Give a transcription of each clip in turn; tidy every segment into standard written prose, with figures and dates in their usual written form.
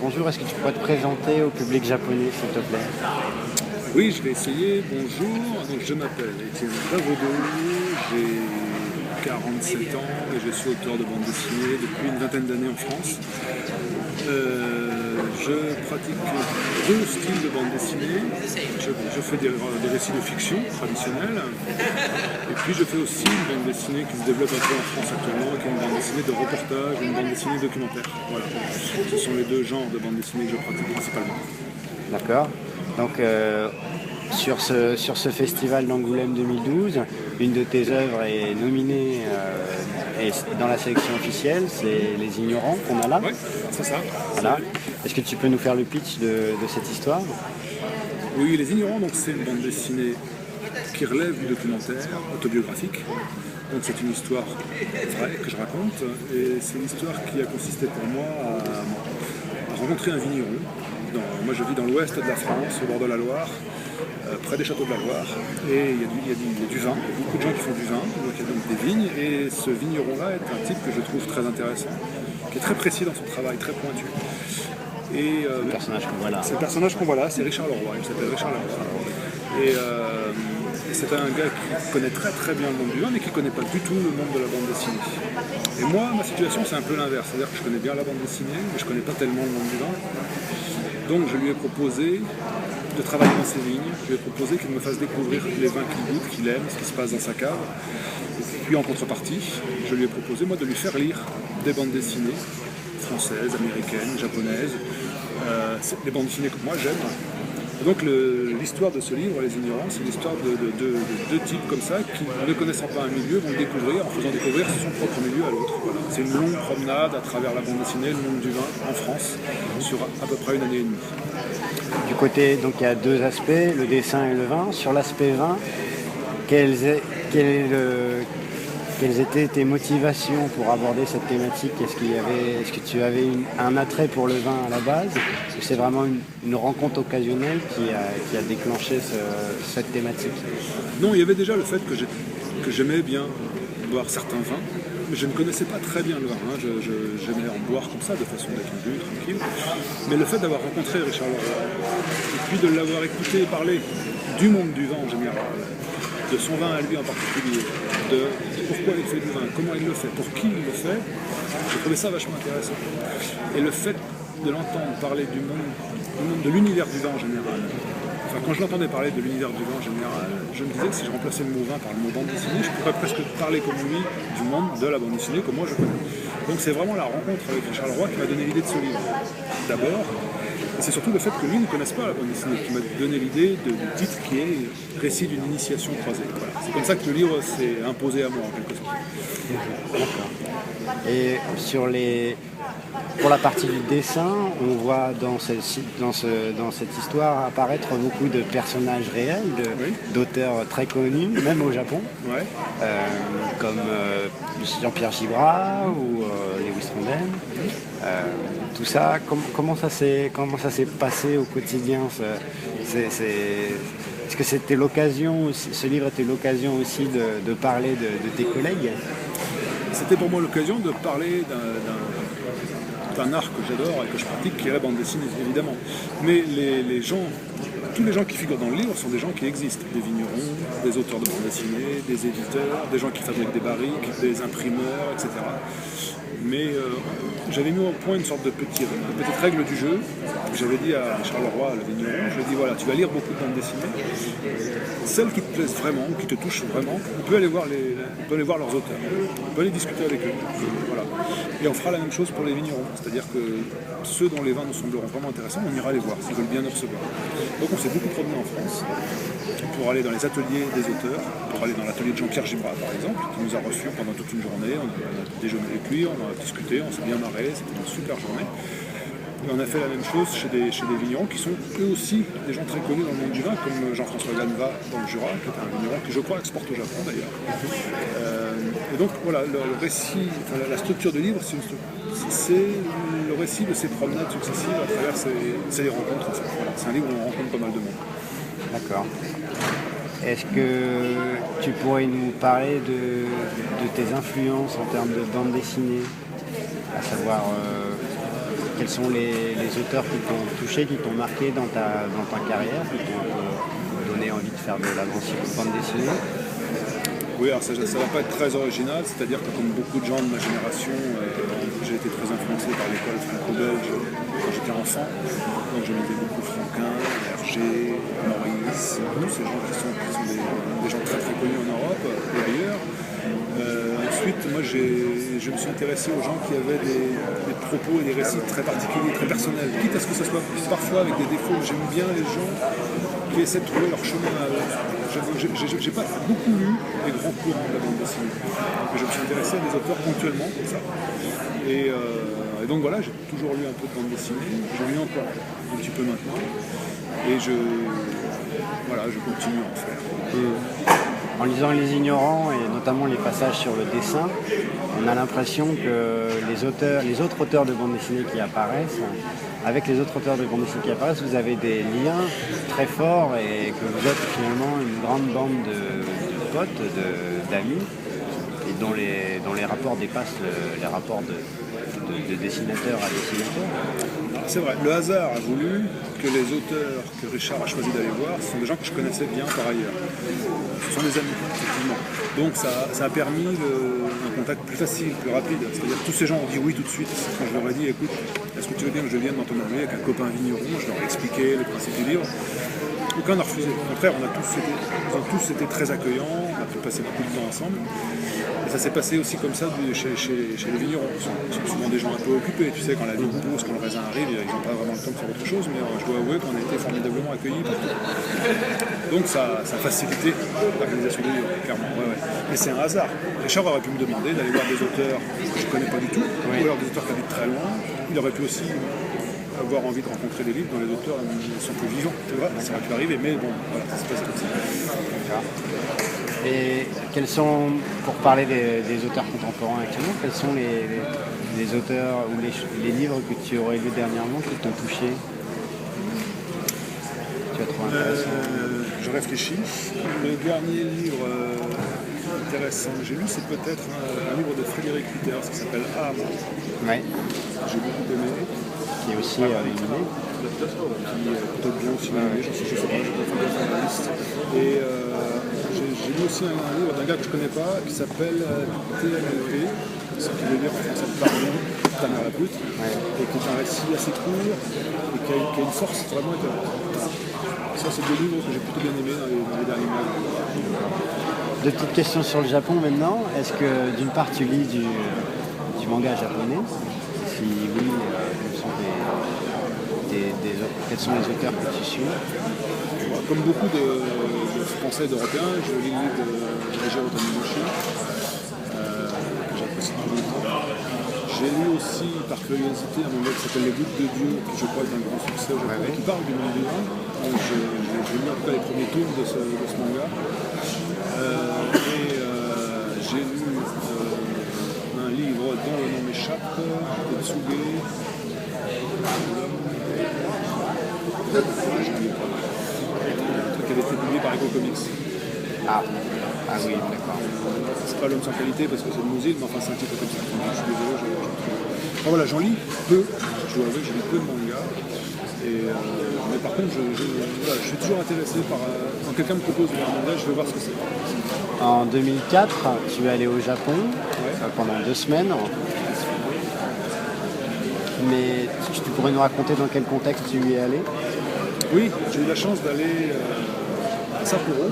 Bonjour, est-ce que tu pourrais te présenter au public japonais, s'il te plaît? Oui, je vais essayer. Bonjour, donc je m'appelle Étienne Davodo, j'ai 47 ans et je suis auteur de bande dessinée depuis une vingtaine d'années en France. Je pratique deux styles de bande dessinée. Je fais des récits de fiction traditionnels et puis je fais aussi une bande dessinée qui se développe un peu en France actuellement, qui est une bande dessinée de reportage et une bande dessinée documentaire. Voilà. Ce sont les deux genres de bande dessinée que je pratique principalement. D'accord. Donc, sur ce festival d'Angoulême 2012, une de tes œuvres est nominée et dans la sélection officielle, c'est Les Ignorants qu'on a là. Oui, c'est ça. Voilà. Est-ce que tu peux nous faire le pitch de cette histoire? Oui, Les Ignorants, donc c'est une bande dessinée qui relève du documentaire autobiographique. Donc c'est une histoire vraie que je raconte et c'est l'histoire qui a consisté pour moi à rencontrer un vigneron. Moi je vis dans l'ouest de la France, au bord de la Loire, près des châteaux de la Loire, et il y a du vin, il y a beaucoup de gens qui font du vin, donc il y a donc des vignes, et ce vigneron-là est un type que je trouve très intéressant, qui est très précis dans son travail, très pointu. Et Le personnage qu'on voit là. c'est le personnage qu'on voit là, c'est Richard Leroy, il s'appelle Richard Leroy. Et c'est un gars qui connaît très très bien le monde du vin, mais qui ne connaît pas du tout le monde de la bande dessinée. Et moi, ma situation, c'est un peu l'inverse, c'est-à-dire que je connais bien la bande dessinée, mais je ne connais pas tellement le monde du vin. Donc je lui ai proposé de travailler dans ses vignes, je lui ai proposé qu'il me fasse découvrir les vins qu'il goûte, qu'il aime, ce qui se passe dans sa cave. Et puis en contrepartie, je lui ai proposé moi de lui faire lire des bandes dessinées françaises, américaines, japonaises, des bandes dessinées que moi j'aime. Et donc l'histoire de ce livre, Les Ignorants, c'est l'histoire de deux types comme ça qui, ne connaissant pas un milieu, vont le découvrir en faisant découvrir son propre milieu à l'autre. Voilà. C'est une longue promenade à travers la bande dessinée, le monde du vin en France, sur à peu près une année et demie. Du côté, donc il y a deux aspects, le dessin et le vin. Sur l'aspect vin, quelles étaient tes motivations pour aborder cette thématique? Est-ce que tu avais un attrait pour le vin à la base? Est-ce que c'est vraiment une rencontre occasionnelle qui a déclenché cette thématique? Non, il y avait déjà le fait que j'aimais bien boire certains vins, mais je ne connaissais pas très bien le vin. J'aimais en boire comme ça, de façon détendue, tranquille. Mais le fait d'avoir rencontré Richard Leroy, et puis de l'avoir écouté parler du monde du vin en général, de son vin à lui en particulier, de pourquoi il fait du vin, comment il le fait, pour qui il le fait, j'ai trouvé ça vachement intéressant. Et le fait de l'entendre parler du monde, de l'univers du vin en général, enfin, quand je l'entendais parler de l'univers du vin en général, je me disais que si je remplaçais le mot vin par le mot bande dessinée, je pourrais presque parler comme lui du monde de la bande dessinée, comme moi je connais. Donc c'est vraiment la rencontre avec Richard Leroy qui m'a donné l'idée de ce livre. D'abord, et c'est surtout le fait que lui ne connaisse pas la bande dessinée qui m'a donné l'idée du titre qui est Récit d'une initiation croisée. Voilà. C'est comme ça que le livre s'est imposé à moi en quelque sorte. D'accord. Et pour la partie du dessin, on voit dans cette histoire apparaître beaucoup de personnages réels, d'auteurs très connus, même au Japon, Ouais. comme Jean-Pierre Gibrat ou Lewis Trondheim. Tout ça, comment ça s'est passé au quotidien? Est-ce que c'était l'occasion, ce livre était l'occasion aussi de parler de tes collègues? C'était pour moi l'occasion de parler d'un art que j'adore et que je pratique, qui est la bande dessinée, évidemment. Mais tous les gens qui figurent dans le livre sont des gens qui existent. Des vignerons, des auteurs de bande dessinée, des éditeurs, des gens qui fabriquent des barriques, des imprimeurs, etc. Mais j'avais mis au point une sorte de petite règle du jeu. J'avais dit à Charles Leroy, le vigneron, je lui ai dit voilà, tu vas lire beaucoup de bandes dessinées. Celles qui te plaisent vraiment, qui te touchent vraiment, on peut aller voir leurs auteurs. On peut aller discuter avec eux. Voilà. Et on fera la même chose pour les vignerons. C'est-à-dire que ceux dont les vins nous sembleront vraiment intéressants, on ira les voir, s'ils veulent bien nous recevoir. Donc on s'est beaucoup promené en France pour aller dans les ateliers des auteurs, pour aller dans l'atelier de Jean-Pierre Gibrat par exemple, qui nous a reçus pendant toute une journée. On a déjeuné avec lui, on a discuté, on s'est bien marré, c'était une super journée. Et on a fait la même chose chez des vignerons qui sont eux aussi des gens très connus dans le monde du vin, comme Jean-François Ganva dans le Jura, qui est un vigneron que je crois exporte au Japon d'ailleurs. Et donc voilà, le récit, la structure du livre, c'est le récit de ces promenades successives à travers ces rencontres. En fait. Voilà, c'est un livre où on rencontre pas mal de monde. D'accord. Est-ce que tu pourrais nous parler de tes influences en termes de bande dessinée, à savoir quels sont les auteurs qui t'ont touché, qui t'ont marqué dans ta carrière, qui t'ont donné envie de faire de la bande dessinée? Oui, alors ça ne va pas être très original, c'est-à-dire que comme beaucoup de gens de ma génération, j'ai été très influencé par l'école franco-belge quand j'étais enfant. Donc je lisais beaucoup Franquin, Hergé, Maurice, tous ces gens qui sont des gens très très connus en Europe et ailleurs. Ensuite, moi je me suis intéressé aux gens qui avaient des propos et des récits très particuliers, très personnels, quitte à ce que ce soit parfois avec des défauts. J'aime bien les gens qui essaient de trouver leur chemin à eux. J'ai pas beaucoup lu les grands courants de la bande dessinée, mais je me suis intéressé à des auteurs ponctuellement comme ça. Et donc voilà, j'ai toujours lu un peu de bande dessinée, j'en lis encore un petit peu maintenant, et je continue à en faire. En lisant Les Ignorants et notamment les passages sur le dessin, on a l'impression que les autres auteurs de bande dessinée qui apparaissent, avec les autres auteurs de bande dessinée qui apparaissent, vous avez des liens très forts et que vous êtes finalement une grande bande de potes, d'amis, et dont les rapports dépassent les rapports de dessinateur à dessinateur. C'est vrai, le hasard a voulu que les auteurs que Richard a choisi d'aller voir sont des gens que je connaissais bien par ailleurs. Ce sont des amis, effectivement. Donc ça a permis un contact plus facile, plus rapide. C'est-à-dire que tous ces gens ont dit oui tout de suite. Quand je leur ai dit, écoute, est-ce que tu veux bien que je vienne dans ton atelier avec un copain vigneron, je leur ai expliqué les principes du livre. Aucun n'a refusé. Au contraire, ils ont tous été très accueillants, on a pu passer beaucoup de temps ensemble. Et ça s'est passé aussi comme ça chez les vignerons. Ils sont souvent des gens un peu occupés. Tu sais, quand la vigne pousse, quand le raisin arrive, ils n'ont pas vraiment le temps de faire autre chose, mais je dois avouer qu'on a été formidablement accueillis partout. Donc ça a facilité l'organisation du livre, clairement. Ouais. Mais c'est un hasard. Richard aurait pu me demander d'aller voir des auteurs que je ne connais pas du tout, ou alors des auteurs qui habitent très loin. Il aurait pu aussi avoir envie de rencontrer des livres dont les auteurs sont plus vivants. Tu vois, ça aurait pu arriver, mais bon, voilà, ça se passe comme ça. Et quels sont, pour parler des auteurs contemporains actuellement, quels sont les auteurs ou les livres que tu aurais lus dernièrement qui t'ont touché? Tu as trouvé intéressant? Je réfléchis. Le dernier livre intéressant que j'ai lu, c'est peut-être un livre de Frédéric Peters qui s'appelle Âme. Ouais. J'ai beaucoup aimé. Qui est aussi animé. Qui est peut-être bien aussi animé, je sais pas, je dois faire la liste. Et j'ai lu aussi un livre d'un gars que je connais pas qui s'appelle TMLP, ce qui veut dire en français pardon, ta mère la pute, et qui est un récit assez court et qui a une force vraiment étonnante. Ça, c'est deux livres que j'ai plutôt bien aimés dans les derniers mois. Deux petites questions sur le Japon maintenant. Est-ce que d'une part tu lis du manga japonais? Si oui, quels sont les auteurs que tu suis? Comme beaucoup de Français et d'Européens, je lis le livre de Eijiro Taniguchi, que j'apprécie toujours. J'ai lu aussi, par curiosité, un manga qui s'appelle Les Gouttes de Dieu, qui je crois est un grand succès au Japon, qui parle du monde vivant. J'ai lu en tout cas les premiers tomes de ce manga. J'ai lu un livre dont le nom m'échappe, Tetsuge. Un truc qui avait été publié par Echo Comics. Ah oui, d'accord. C'est pas L'homme sans qualité parce que c'est de Mouzil, mais enfin c'est un titre comme ça. Je suis désolé, enfin, voilà, j'en lis peu. Je dois avouer que je lis peu de manga. Mais par contre, je suis toujours intéressé par. Quand quelqu'un me propose de lire un manga, je veux voir ce que c'est. En 2004, tu es allé au Japon pendant 2 semaines. Mais tu pourrais nous raconter dans quel contexte tu y es allé? Oui, j'ai eu la chance d'aller à Sapporo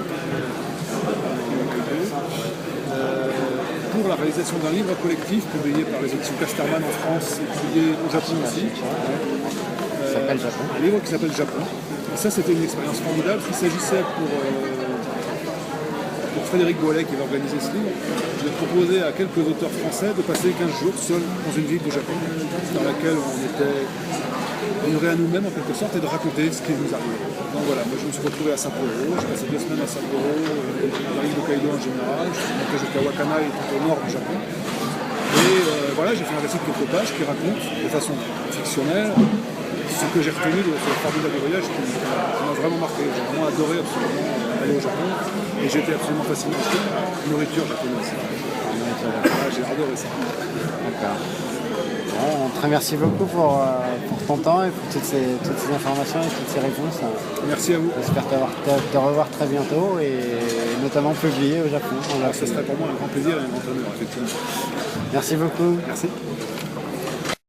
pour la réalisation d'un livre collectif publié par les éditions Casterman en France et publié au Japon aussi. Ça s'appelle Japon. Un livre qui s'appelle Japon. Et ça, c'était une expérience formidable. Il s'agissait pour Frédéric Boilet qui va organiser ce livre, je vais proposer à quelques auteurs français de passer 15 jours seuls dans une ville du Japon dans laquelle on était livrés à nous-mêmes en quelque sorte et de raconter ce qui nous arrivait. Donc voilà, moi je me suis retrouvé à Sapporo, j'ai passé 2 semaines à Sapporo, dans l'île d'Hokkaido en général, je suis monté jusqu'à Wakkanai tout au nord du Japon. Et voilà, j'ai fait un récit de quelques pages qui raconte de façon fictionnelle ce que j'ai retenu de ce formidable voyage qui m'a vraiment marqué. J'ai vraiment adoré absolument aller au Japon et j'étais absolument fasciné par la nourriture japonaise. Voilà, j'ai adoré ça. D'accord. Bon, très merci beaucoup pour ton temps et pour toutes ces informations et toutes ces réponses. Merci à vous. J'espère te revoir très bientôt et notamment publier au Japon. Ce serait pour moi un grand plaisir et un grand honneur, effectivement. Merci beaucoup. Merci.